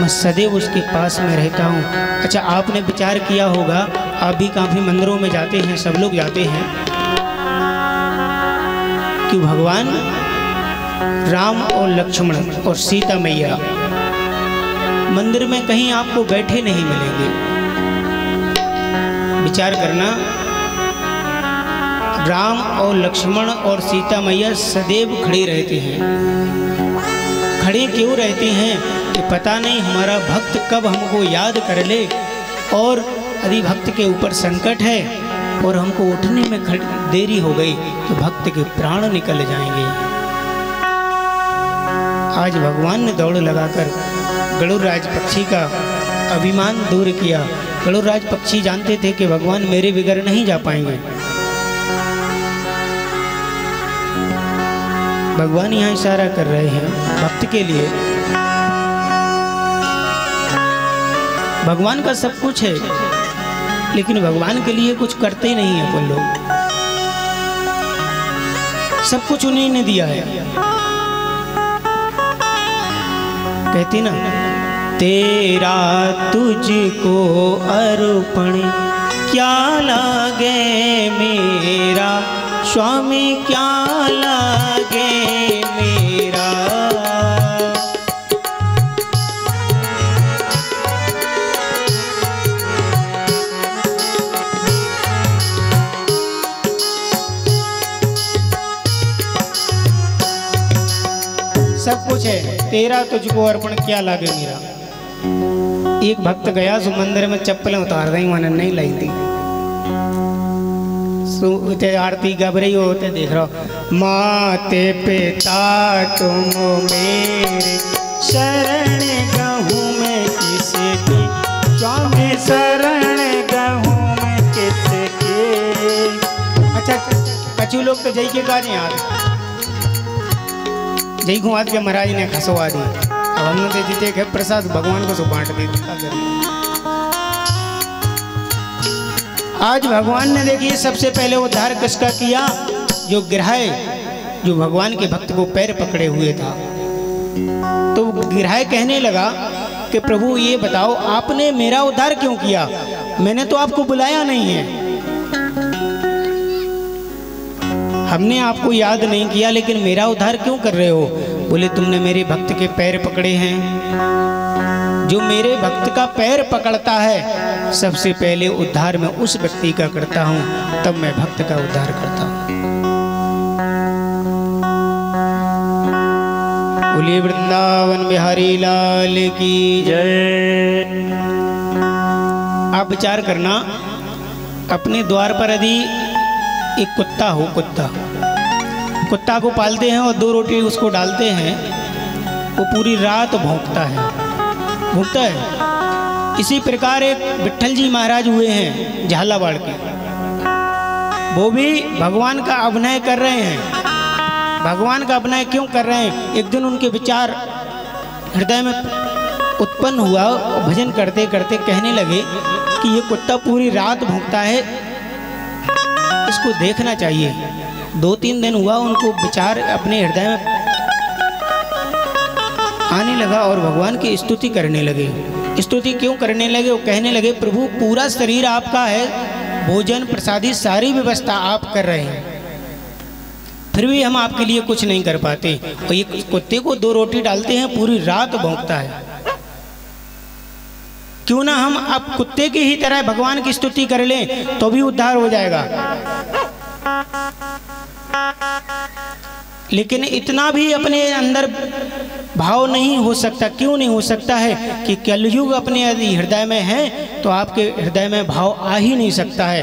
मैं सदैव उसके पास में रहता हूँ। अच्छा, आपने विचार किया होगा, आप भी काफ़ी मंदिरों में जाते हैं, सब लोग जाते हैं, कि भगवान राम और लक्ष्मण और सीता मैया मंदिर में कहीं आपको बैठे नहीं मिलेंगे। विचार करना, राम और लक्ष्मण और सीता मैया सदैव खड़े रहते हैं। खड़े क्यों रहते हैं कि पता नहीं हमारा भक्त कब हमको याद कर ले, और यदि भक्त के ऊपर संकट है और हमको उठने में देरी हो गई तो भक्त के प्राण निकल जाएंगे। आज भगवान ने दौड़ लगाकर गरुड़राज पक्षी का अभिमान दूर किया। गरुड़राज पक्षी जानते थे कि भगवान मेरे बगैर नहीं जा पाएंगे। भगवान यहाँ इशारा कर रहे हैं भक्त के लिए। भगवान का सब कुछ है, लेकिन भगवान के लिए कुछ करते ही नहीं है कोई लोग। सब कुछ उन्हीं ने दिया है। कहती ना, तेरा तुझको अर्पण क्या लागे मेरा स्वामी, क्या लागे मेरा। सब कुछ है, तेरा तुझको अर्पण क्या लागे मेरा। एक भक्त गया सो मंदिर में चप्पलें उतार दी, मैंने नहीं लाई थी। आरती गब रही होते देख रहा हो, माते पिता तुम मेरे शरण गहूँ में किसकी, स्वामी शरण गहूँ में किसके। अच्छा, कछु लोग तो जय के गाने यार, जय घुमा के महाराज ने खसवा दी। अब हमने दे जीते के प्रसाद भगवान को सो बांट दी। आज भगवान ने देखिए सबसे पहले उद्धार किसका किया, जो गिरहाय, जो भगवान के भक्त को पैर पकड़े हुए था। तो गिरहाय कहने लगा कि प्रभु ये बताओ आपने मेरा उद्धार क्यों किया, मैंने तो आपको बुलाया नहीं है, हमने आपको याद नहीं किया, लेकिन मेरा उद्धार क्यों कर रहे हो। बोले तुमने मेरे भक्त के पैर पकड़े हैं। जो मेरे भक्त का पैर पकड़ता है सबसे पहले उद्धार मैं उस व्यक्ति का करता हूं, तब मैं भक्त का उद्धार करता हूं। बोले वृंदावन बिहारी लाल की जय। आप विचार करना, अपने द्वार पर यदि एक कुत्ता हो, कुत्ता को पालते हैं और 2 रोटी उसको डालते हैं, वो पूरी रात भौंकता है। इसी प्रकार एक विट्ठल जी महाराज हुए हैं झालावाड़ के, वो भी भगवान का अभिनय कर रहे हैं। भगवान का अभिनय क्यों कर रहे हैं, एक दिन उनके विचार हृदय में उत्पन्न हुआ और भजन करते करते कहने लगे कि ये कुत्ता पूरी रात भौंकता है, इसको देखना चाहिए। 2-3 दिन हुआ, उनको विचार अपने हृदय में आने लगा और भगवान की स्तुति करने लगे। स्तुति क्यों करने लगे, वो कहने लगे प्रभु पूरा शरीर आपका है, भोजन प्रसादी सारी व्यवस्था आप कर रहे हैं, फिर भी हम आपके लिए कुछ नहीं कर पाते। और ये कुत्ते को 2 रोटी डालते हैं, पूरी रात भौंकता है। क्यों ना हम अब कुत्ते की ही तरह भगवान की स्तुति कर लें, तो भी उद्धार हो जाएगा। लेकिन इतना भी अपने अंदर भाव नहीं हो सकता। क्यों नहीं हो सकता है कि कलयुग अपने यदि हृदय में है तो आपके हृदय में भाव आ ही नहीं सकता है।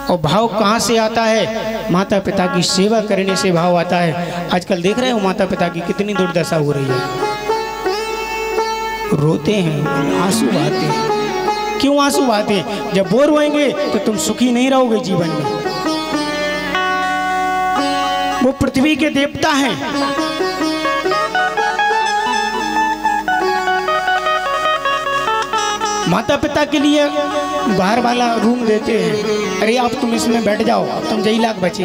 और भाव कहाँ से आता है, माता पिता की सेवा करने से भाव आता है। आजकल देख रहे हो माता पिता की कितनी दुर्दशा हो रही है, रोते हैं, आंसू बहाते हैं। क्यों आंसू बहाते हैं, जब बोर होएंगे तो तुम सुखी नहीं रहोगे जीवन में। वो पृथ्वी के देवता हैं, माता पिता के लिए बाहर वाला रूम देते हैं, अरे आप तुम इसमें बैठ जाओ, तुम जई लाख बचे।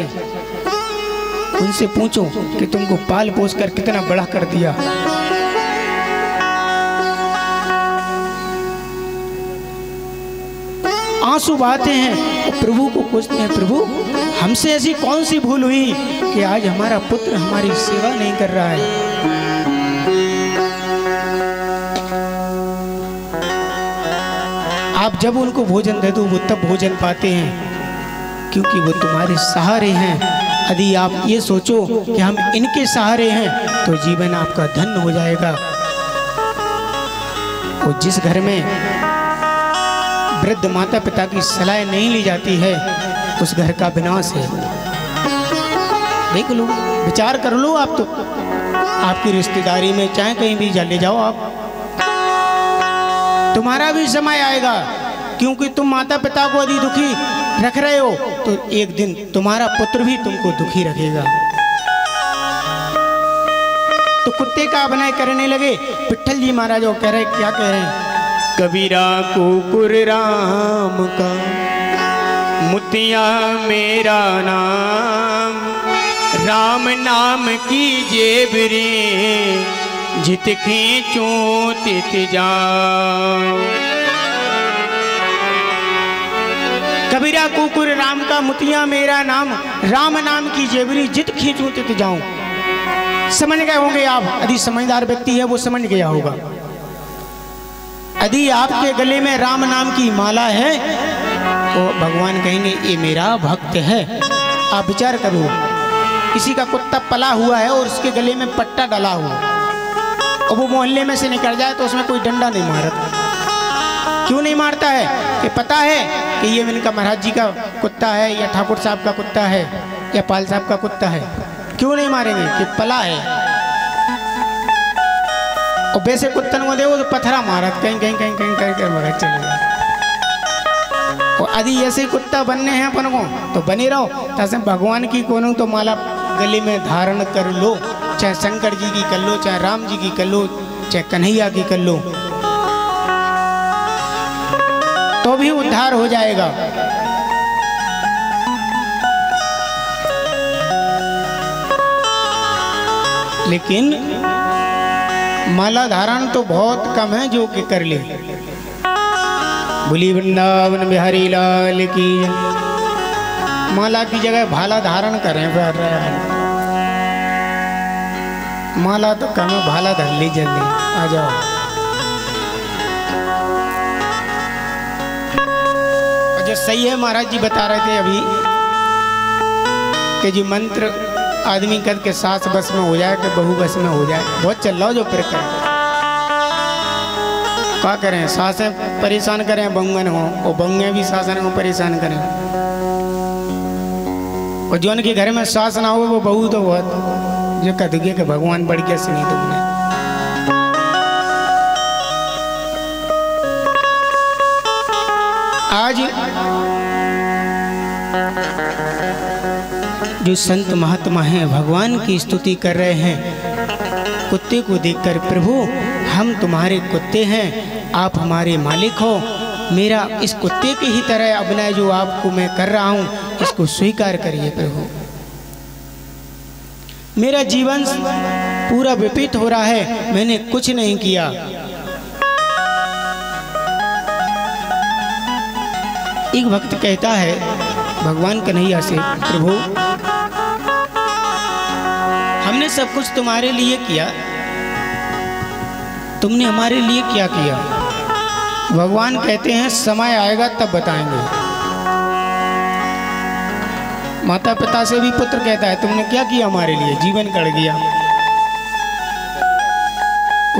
उनसे पूछो कि तुमको पाल पोस कर कितना बड़ा कर दिया, आंसू बहाते हैं और प्रभु को पूछते हैं, प्रभु हमसे ऐसी कौन सी भूल हुई कि आज हमारा पुत्र हमारी सेवा नहीं कर रहा है। आप जब उनको भोजन दे दो वो तब भोजन पाते हैं, क्योंकि वो तुम्हारे सहारे हैं। यदि आप ये सोचो कि हम इनके सहारे हैं तो जीवन आपका धन्य हो जाएगा। और जिस घर में वृद्ध माता पिता की सलाह नहीं ली जाती है उस घर का विनाश है। देख लो, विचार कर लो आप तो, आपकी रिश्तेदारी में चाहे कहीं भी ले जाओ आप, तुम्हारा भी समय आएगा, क्योंकि तुम माता पिता को यदि दुखी रख रहे हो तो एक दिन तुम्हारा पुत्र भी तुमको दुखी रखेगा। तो कुत्ते का अभिनय करने लगे। विट्ठल जी महाराज वो कह रहे, क्या कह रहे हैं? कबीरा कुकुर राम का मुतिया मेरा नाम, राम नाम की जेबरी जित खींचूं तित जाऊं। कबीरा कुकुर राम का मुतिया मेरा नाम, राम नाम की जेबरी जित खींचूं तित जाऊं। समझ गए होंगे आप, यदि समझदार व्यक्ति है वो समझ गया होगा। यदि आपके गले में राम नाम की माला है तो भगवान कहेंगे ये मेरा भक्त है। आप विचार करो, किसी का कुत्ता पला हुआ है और उसके गले में पट्टा डाला हुआ और वो मोहल्ले में से निकल जाए तो उसमें कोई डंडा नहीं मारता। क्यों नहीं मारता है? कि पता है कि ये इनका महाराज जी का कुत्ता है या ठाकुर साहब का कुत्ता है या पाल साहब का कुत्ता है। क्यों नहीं मारेंगे? कि पला है। और वैसे कुत्तन को देखो तो पत्थरा मारा, कहीं कहीं कहीं कहीं करके मगर चलेगा। और यदि ऐसे कुत्ता बनने हैं अपन को तो बने रहो, तैसे भगवान की कोनो तो माला गले में धारण कर लो, चाहे शंकर जी की कर लो, चाहे राम जी की कर लो, चाहे कन्हैया की कर लो, तो भी उद्धार हो जाएगा। लेकिन माला धारण तो बहुत कम है जो कि कर ले। बोली वृंदावन बिहारी लाल की। माला की जगह भाला धारण करें फिर। माला तो कम है, भाला धर ली जल्दी, आ जाओ। जो सही है, महाराज जी बता रहे थे अभी कि जी मंत्र आदमी कद के सास बस में हो जाए कि बहू बस में हो जाए, बहुत चल रहा हो जो प्रकार। क्या करें, सासें परेशान करें बंगन हो और बंगे भी सासन को परेशान करें। और जो उनके घर में सास ना हो वो बहू तो बहुत जो कदगे के भगवान बढ़ गया सुनी तुमने। आज जो संत महात्मा हैं भगवान की स्तुति कर रहे हैं कुत्ते को देखकर, प्रभु हम तुम्हारे कुत्ते हैं, आप हमारे मालिक हो, मेरा इस कुत्ते की ही तरह अभिनय जो आपको मैं कर रहा हूँ इसको स्वीकार करिए प्रभु। मेरा जीवन पूरा विपरीत हो रहा है, मैंने कुछ नहीं किया। एक भक्त कहता है भगवान कन्हैया से, प्रभु हमने सब कुछ तुम्हारे लिए किया, तुमने हमारे लिए क्या किया? भगवान कहते हैं समय आएगा तब बताएंगे। माता पिता से भी पुत्र कहता है तुमने क्या किया हमारे लिए? जीवन कट गया।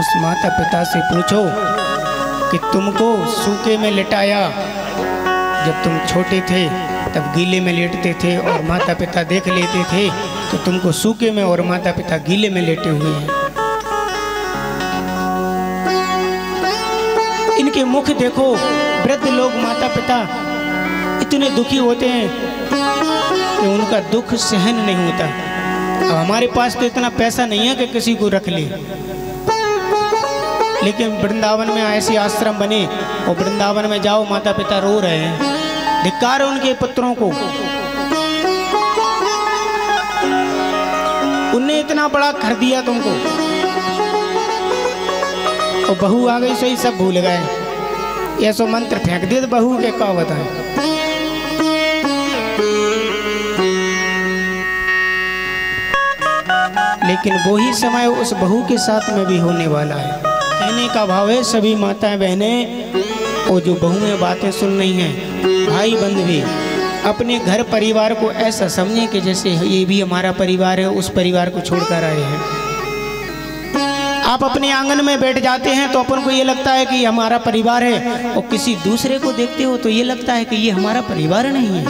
उस माता पिता से पूछो कि तुमको सूखे में लिटाया, जब तुम छोटे थे तब गीले में लेटते थे और माता पिता देख लेते थे, तो तुमको सूखे में और माता पिता गीले में लेटे हुए हैं। इनके मुख देखो, वृद्ध लोग माता पिता इतने दुखी होते हैं कि उनका दुख सहन नहीं होता। अब हमारे पास तो इतना पैसा नहीं है कि किसी को रख ले, लेकिन वृंदावन में ऐसे आश्रम बने और वृंदावन में जाओ माता पिता रो रहे हैं, धिक्कार उनके पुत्रों को। उनने इतना बड़ा कर दिया तुमको और बहू आ गई सही सब भूल गए। ऐसो मंत्र फेंक दे तो बहू के का बताएं। लेकिन वही समय उस बहू के साथ में भी होने वाला है। कहने का भाव है सभी माताएं बहनें और जो बहुएं बातें सुन रही हैं, भाई बंधु भी अपने घर परिवार को ऐसा समझें कि जैसे ये भी हमारा परिवार है, उस परिवार को छोड़कर आए हैं। आप अपने आंगन में बैठ जाते हैं तो अपन को ये लगता है कि ये हमारा परिवार है, और किसी दूसरे को देखते हो तो ये लगता है कि ये हमारा परिवार नहीं है।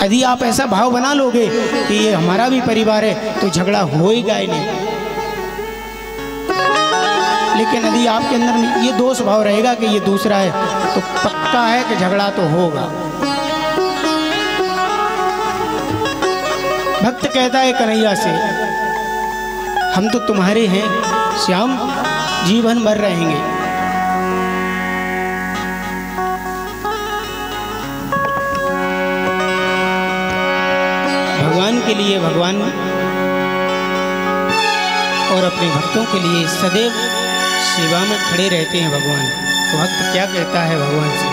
यदि आप ऐसा भाव बना लोगे कि ये हमारा भी परिवार है तो झगड़ा होएगा ही नहीं। लेकिन यदि आपके अंदर में ये दोष भाव रहेगा कि ये दूसरा है तो पक्का है कि झगड़ा तो होगा। भक्त कहता है कन्हैया से, हम तो तुम्हारे हैं श्याम, जीवन भर रहेंगे। भगवान के लिए भगवान और अपने भक्तों के लिए सदैव सेवा में खड़े रहते हैं भगवान। तो भक्त क्या कहता है भगवान से,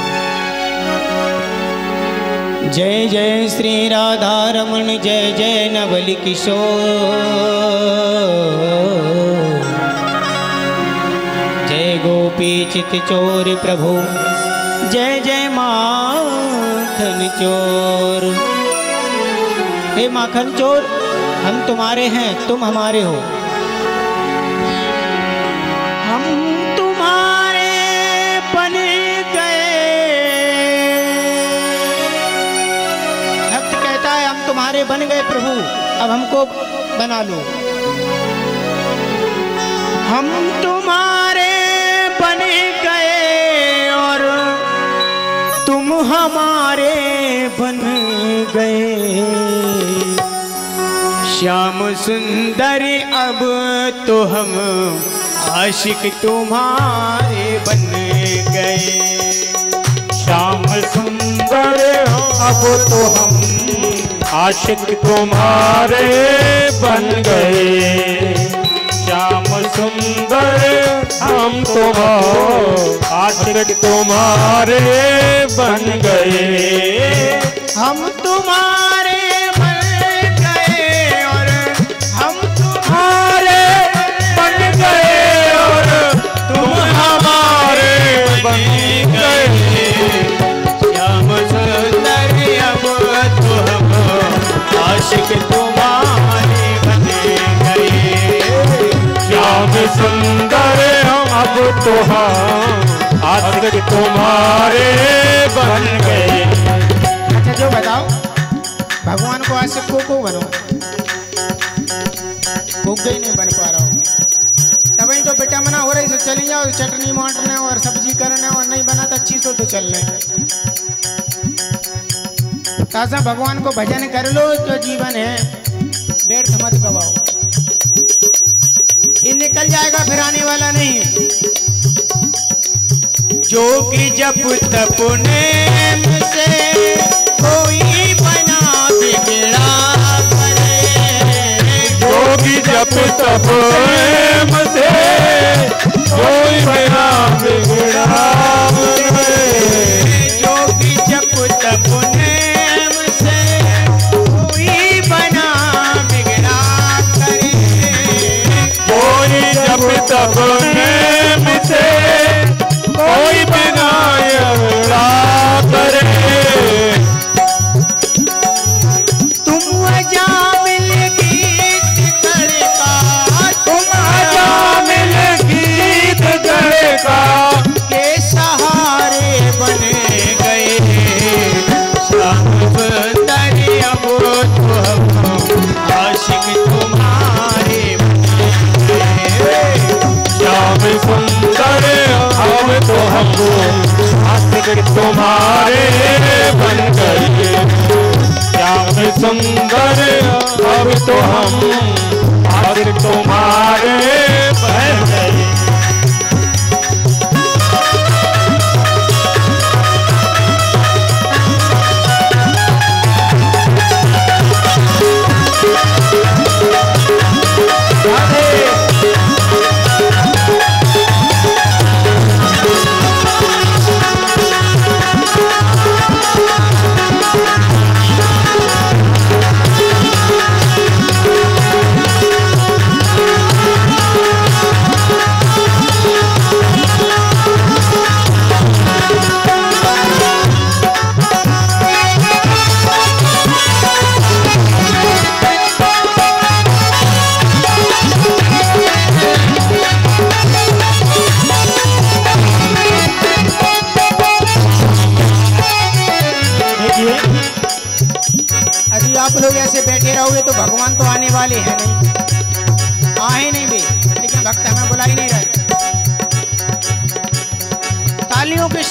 जय जय श्री राधा रमण, जय जय नवल किशोर, जय गोपी चित चोर प्रभु, जय जय माखन चोर। हे माखन चोर, हम तुम्हारे हैं, तुम हमारे हो। हम तुम्हारे बन गए। भक्त कहता है हम तुम्हारे बन गए प्रभु, अब हमको बना लो। हम तुम्हारे बन गए और तुम हमारे बन गए। श्याम सुंदर अब तो हम आशिक तुम्हारे बन गए। श्याम सुंदर अब तो हम आशिक तुम्हारे बन गए। श्याम सुंदर हम तो आशिक तुम्हारे बन गए। हम तुम्हारे बन गए और हम तुम्हारे बन गए और तुम हमारे बन गए। श्याम सुंदर अब तो हम आशिक तुम्हारे बन गए। श्याम सुंदर अब तो हम आशिक तुम्हारे बन गए। अच्छा जो बताओ, भगवान को आशिक को बनो, गई नहीं बन पा रहा हूँ। तब तो बेटा मना हो रही, तो चली जाओ चटनी मांटने और सब्जी करने, और नहीं बना तो अच्छी सो तो चलने। ताजा भगवान को भजन कर लो, जो जीवन है व्यर्थ मत गवाओ। ये निकल जाएगा, फिर आने वाला नहीं है। जो कि जप तप नेम से कोई बना बिगड़ा करे। जोगी जप तप नेम से कोई बना बिगड़ा करे। जोगी जप तप नेम से कोई बना बिगड़ा करे। कोई जप तप नेम से कोई बिना बिगड़ा करे। तुम अजामिल गीत करका, तुम अजामिल गीत करका के सहारे बने गए। श्याम सुंदर अब तो हम आशिक तुम्हारे बने गए। श्याम सुंदर अब तो हमको आशिक तुम्हारे बन गए। श्याम सुंदर अब तो हम आशिक तुम्हारे बन गए।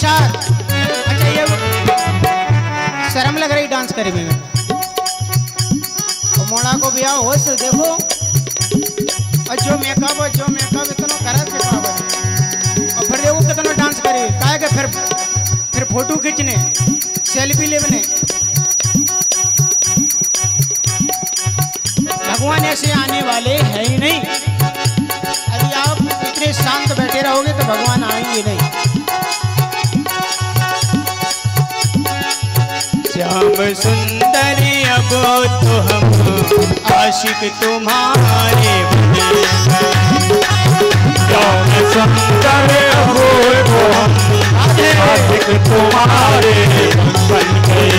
साथ। अच्छा ये शर्म लग रही डांस करे में। तो मोड़ा को भी आओ होश देखो और जो मेकअप इतना करा के पावर और फिर देखो कितना डांस करे काहे के फिर फोटो खींचने सेल्फी लेने। भगवान ऐसे आने वाले हैं ही नहीं। यदि आप इतने शांत बैठे रहोगे तो भगवान आएंगे नहीं। श्याम सुंदर अब तो हम आशिक तुम्हारे बने। श्याम सुंदर अब तो हम आशिक तुम्हारे बन गए।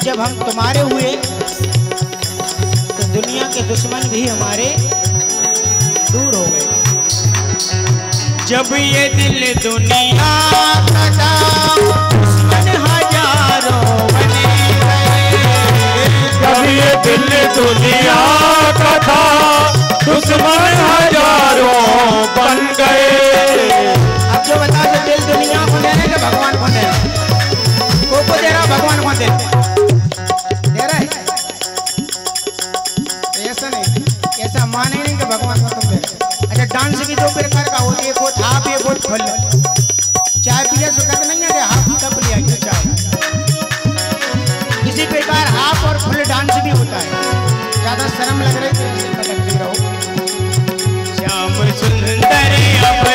जब हम तुम्हारे हुए तो दुनिया के दुश्मन भी हमारे दूर हो गए। जब ये दिल दुनिया का दुश्मन हजारों बने गए। जब ये दिल दुनिया का था दुश्मन हजारों बन गए। अब जो बता दो दिल दुनिया को देने के भगवान को दे को दे रहा भगवान को दे रहा है। ऐसा नहीं ऐसा माने नहीं कि भगवान को तुम दे। अच्छा डांस भी दो प्रकार का होती है। एक होता हाफ एक होता फुल। चाय पिए से कहते नहीं है कि हाफ कप लिया क्यों चाय। इसी प्रकार हाफ और फुल डांस भी होता है। ज्यादा शर्म लग रही तो ऐसे भटकते रहो। श्याम सुंदर अब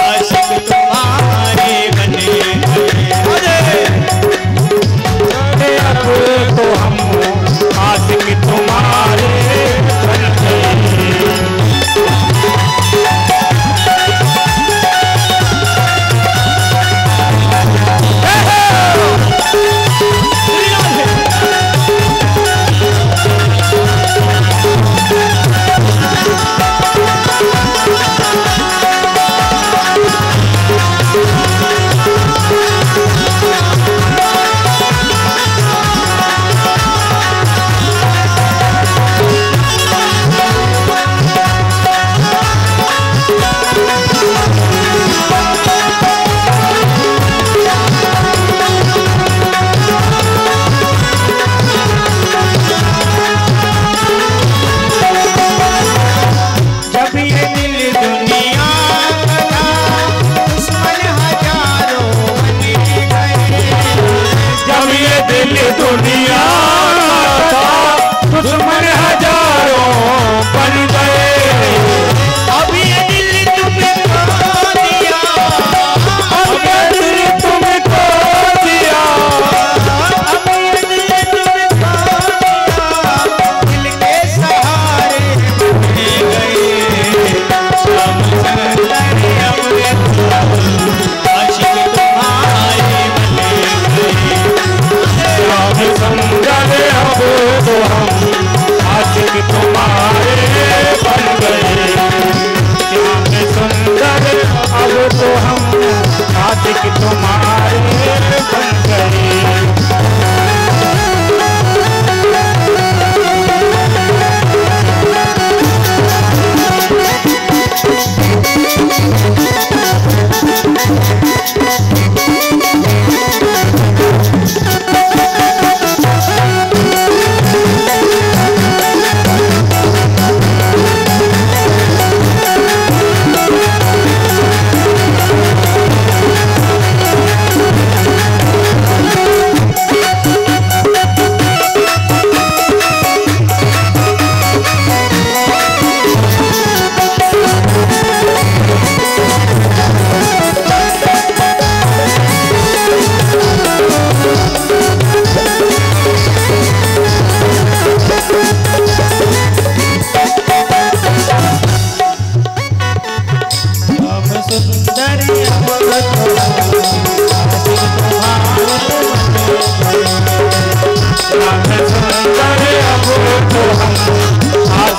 आशिक तुम्हारे बने अब तो हम आशिक तुम्हारे बन गए।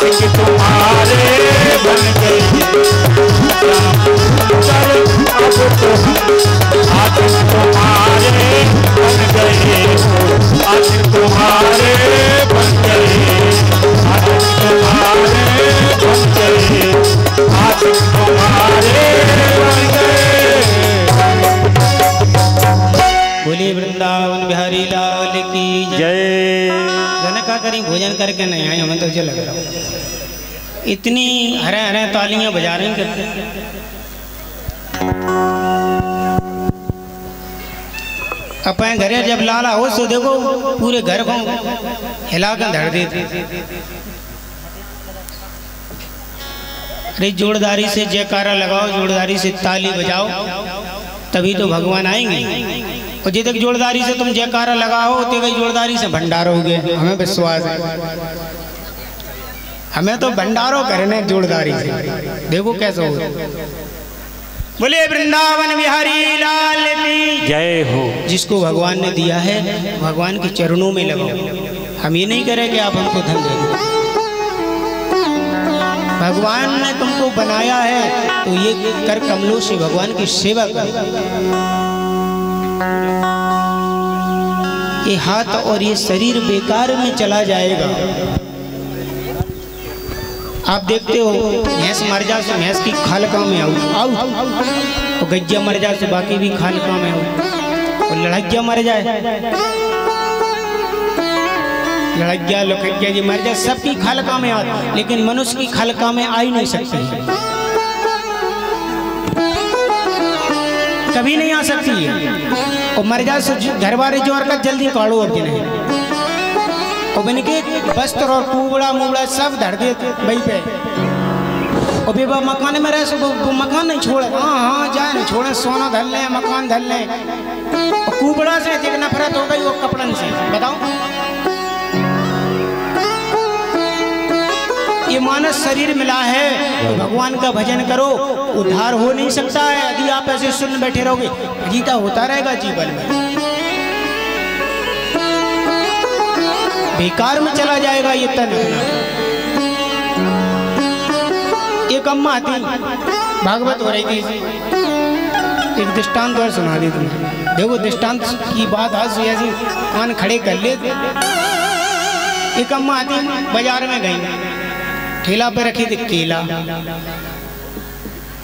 आशिक तुम्हारे बन गए श्याम सुंदर अब तो हम आशिक तुम्हारे बन गए आशिक तुम्हारे बन गए आशिक तुम्हारे बन गए आशिक तुम्हारे बन गए। बोलिए वृंदावन बिहारी लाल की जय। जनका करी भोजन करके नहीं आए, हमें तो जो लग रहा इतनी हरे हरे तालियां बजा रही करते। अपन घरे जब लाला हो तो देखो पूरे घर को हिला कर धर देते। अरे जोरदारी से जयकारा लगाओ, जोरदारी से ताली बजाओ, तभी तो भगवान आएंगे। और जिस तक जोरदारी से तुम जयकारा लगाओ तो कई जोरदारी से भंडारोगे, हमें विश्वास है। हमें तो भंडारो करने जोरदारी से, देखो कैसे हो। बोले वृंदावन बिहारी लाल की जय हो। जिसको भगवान ने दिया है भगवान के चरणों में लगाओ। हम ये नहीं करें कि आप हमको धन दे दो। भगवान ने तुमको बनाया है तो ये कर कमलों से भगवान की सेवा करो। ये हाथ और ये शरीर बेकार में चला जाएगा। आप देखते हो भैंस मर जा तो भैंस की खाल काम में आऊ और गज्जा मर जाए तो बाकी भी खाल काम में आऊ। और लड़किया मर जाए, लड़किया लोकज्ञा जी मर जाए, सबकी खाल काम में आती, लेकिन मनुष्य की खाल काम में आ ही नहीं सकती, कभी नहीं आ सकती है। और मर जाए तो घर वाले जोर का जल्दी काढ़ो अब नहीं। और बन के वस्त्र और कुबड़ा मुबड़ा सब धर देते वही पे। और बेबा मकान में रहे वो मकान नहीं छोड़े, हाँ हाँ जाए नहीं छोड़े, सोना धर लें मकान धर लें। और कुबड़ा से एक नफरत हो गई वो कपड़न से, बताओ। ये मानस शरीर मिला है तो भगवान का भजन करो, उद्धार हो नहीं सकता है यदि आप ऐसे सुन बैठे रहोगे। गीता होता रहेगा जीवन में, बेकार में चला जाएगा ये तन। एक अम्मा आती, भागवत हो रही थी, एक दृष्टांत और सुना दी तुम्हें। देखो दृष्टांत की बात आज ऐसी कान खड़े कर ले। एक अम्मा आती, बाजार में गई, ठेला पे रखी थी केला,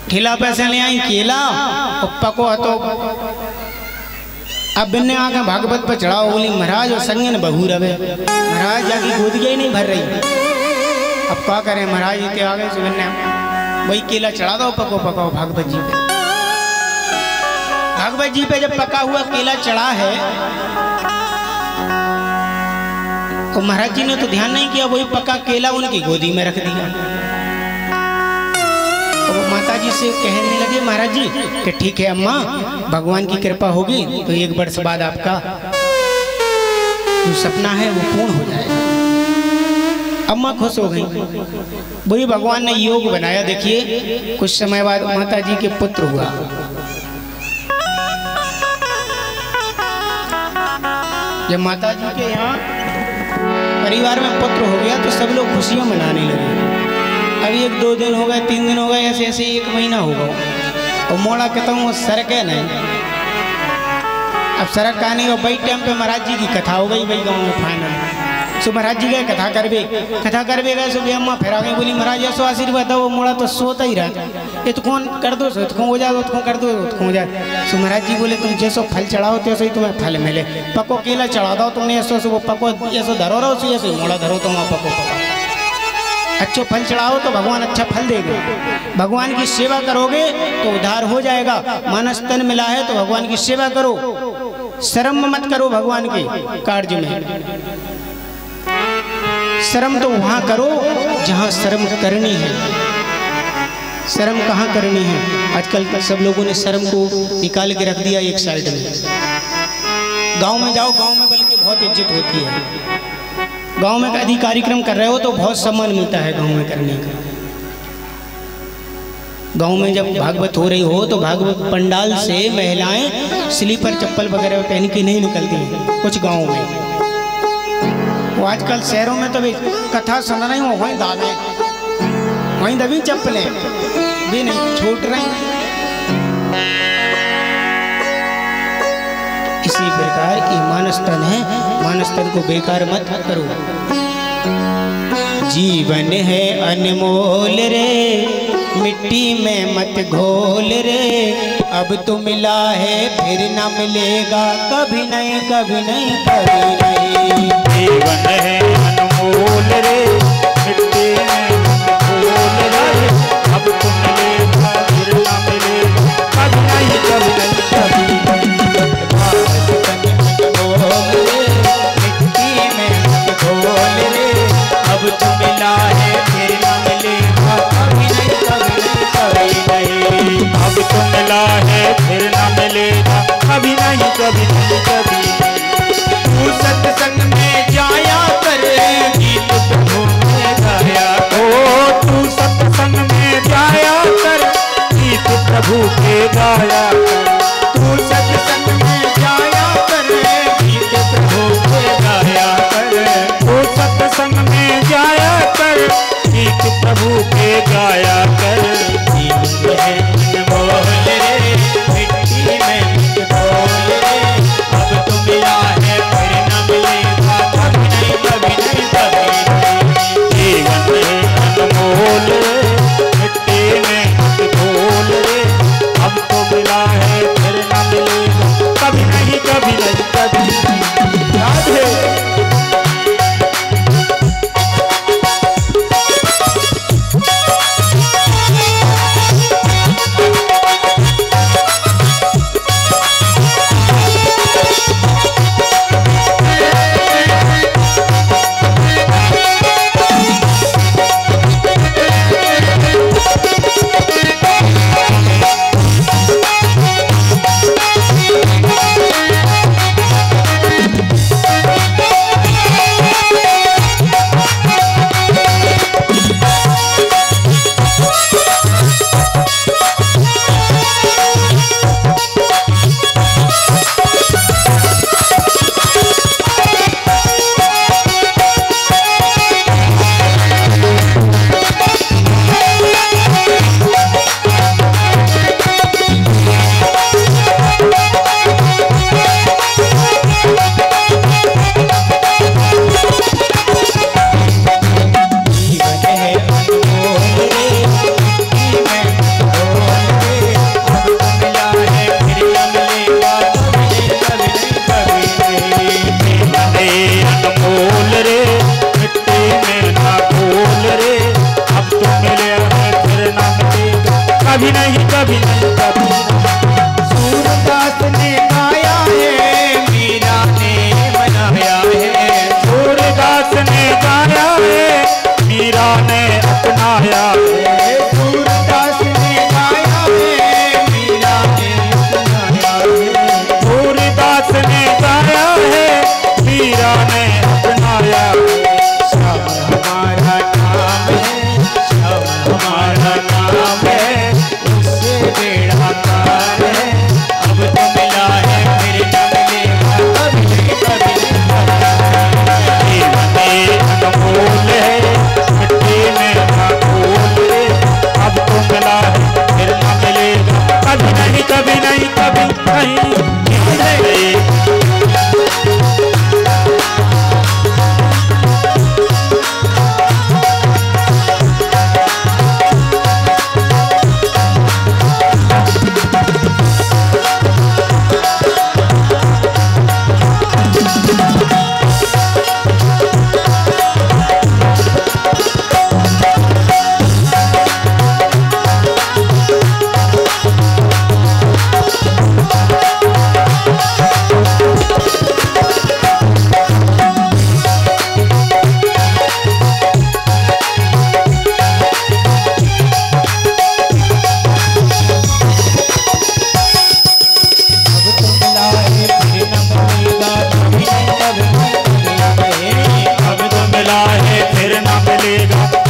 ठेला पे से ले आई केला और पको तो अब बिन्ने आके भागवत पर चढ़ाओ। बोली महाराज और संगन बहू रवे, महाराज जाकी गोदिया ही नहीं भर रही। अब क्या करें महाराज, इतने आगे से बिन्ने वही केला चढ़ा दो, पको पकाओ भागवत जी पे। भागवत जी पे जब पका हुआ केला चढ़ा है तो महाराज जी ने तो ध्यान नहीं किया, वही पका केला उनकी गोदी में रख दिया। तो वो माता जी से कहने लगे महाराज जी कि ठीक है अम्मा, भगवान की कृपा होगी तो 1 वर्ष बाद आपका जो सपना है वो पूर्ण हो जाएगा। अम्मा खुश हो गई। वही भगवान ने योग बनाया। देखिए कुछ समय बाद माता जी के पुत्र हुआ। जब माता जी के यहाँ परिवार में पुत्र हो गया तो सब लोग खुशियां मनाने लगे। अभी 1-2 दिन हो गए, 3 दिन हो गए, ऐसे ऐसे 1 महीना होगा और मोड़ा कहता हूँ सड़क है नहीं। अब सड़क का नहीं, और वही टाइम पे महाराज जी की कथा हो गई वही गाँव में फाइनल। सो महाराज जी गए कथा करवे गए। सो अम्मा फिर आ गई, बोली महाराज ऐसो आशीर्वाद दो। वो मोड़ा तो सोता ही रहा, ये तो कौन कर दो, सो हो जाए, तो कर दो, तो हो जाए। सो महाराज जी बोले तुम जैसो फल चढ़ाओ तैसो ही तुम्हें फल मिले। पको केला चढ़ा दो तुमने, ऐसो से वो पको ऐसो धरो रहो, ऐसे मोड़ा धरो तुम पको पको। अच्छो फल चढ़ाओ तो भगवान अच्छा फल देगा। भगवान की सेवा करोगे तो उद्धार हो जाएगा। मानस तन मिला है तो भगवान की सेवा करो, शर्म मत करो भगवान के कार्य में। शर्म तो वहां करो जहां शर्म करनी है। शर्म कहाँ करनी है? आजकल सब लोगों ने शर्म को निकाल के रख दिया एक साइड में। गांव में जाओ, गांव में बल्कि बहुत इज्जत होती है। गांव में यदि कार्यक्रम कर रहे हो तो बहुत सम्मान मिलता है गांव में करने का। गांव में जब भागवत हो रही हो तो भागवत पंडाल से महिलाएं स्लीपर चप्पल वगैरह पहन के नहीं निकलती हैं कुछ गांव में। वो आजकल शहरों में तो भी कथा सुन रही हूँ, वहीं दालें वहीं दबी चप्पलें भी नहीं छूट रही। इसी प्रकार ये मानस्तन है, मानस्तन को बेकार मत करो। जीवन है अनमोल रे, मिट्टी में मत घोल रे, अब तो मिला है फिर न मिलेगा, कभी नहीं कभी नहीं कभी नहीं। जीवन है अनमोल रे, मिट्टी में मत घोल रे, अब तो मिलेगा फिर न मिलेगा, कभी नहीं कभी नहीं कभी नहीं। मिट्टी में मत घोल रे, अब तो मिला है फिर न मिलेगा, कभी नहीं कभी नहीं कभी नहीं। अब तो मिला है फिर न मिलेगा, कभी नहीं कभी नहीं कभी। तू सत्संग में जाया कर, गीत प्रभु में गाया ओ तू सत्संग में जाया कर, गीत प्रभु के गाया कर। तू सत्संग में जाया कर, गीत प्रभु के गाया कर। तू सत्संग में जाया कर, गीत प्रभु के गाया कर। जीवन है अनमोल रे, मिट्टी में मत घोल रे, अब तो मिला है फिर न मिलेगा, कभी नहीं कभी नहीं कभी नहीं। जीवन है अनमोल रे, मिट्टी में मत घोल रे, अब तो मिला है फिर न मिलेगा, कभी नहीं कभी नहीं कभी। याद है कभी नहीं कभी नहीं कभी। सूरदास ने गाया है, मीरा ने मनाया है। सूरदास ने गाया है, मीरा ने अपनाया है। सूरदास ने गाया है, मीरा ने अपनाया है। सूरदास ने गाया है, मीरा ने अपनाया है। श्याम हमारा नाम है, श्याम हमारा नाम है, उससे बेड़ा पार है, अब तो मिला है फिर न मिलेगा, कभी नहीं कभी नहीं। जीवन अनमोल है, मिट्टी में ना घोल रे, अब तो मिला है फिर न मिलेगा, कभी नहीं कभी नहीं कभी नहीं।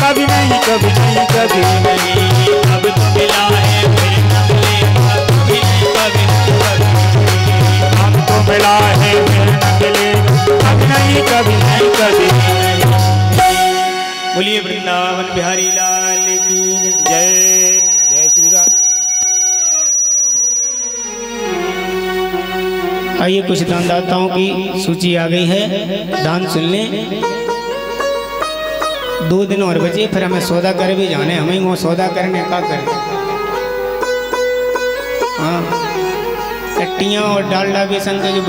कभी नहीं कभी नहीं कभी नहीं, अब तो मिला है फिर न मिलेगा, कभी नहीं कभी नहीं कभी। अब तो मिला है फिर न मिलेगा, कभी नहीं कभी नहीं कभी। बोलिए वृंदावन बिहारी लाल की जय जय श्री राम। आइए कुछ दानदाताओं की सूची आ गई है, दान सुन लें। 2 दिन और बचे, फिर हमें सौदा कर भी जाने, हमें वो सौदा करने का करें। हाँ, कट्टियाँ और डालडा बेसन का जो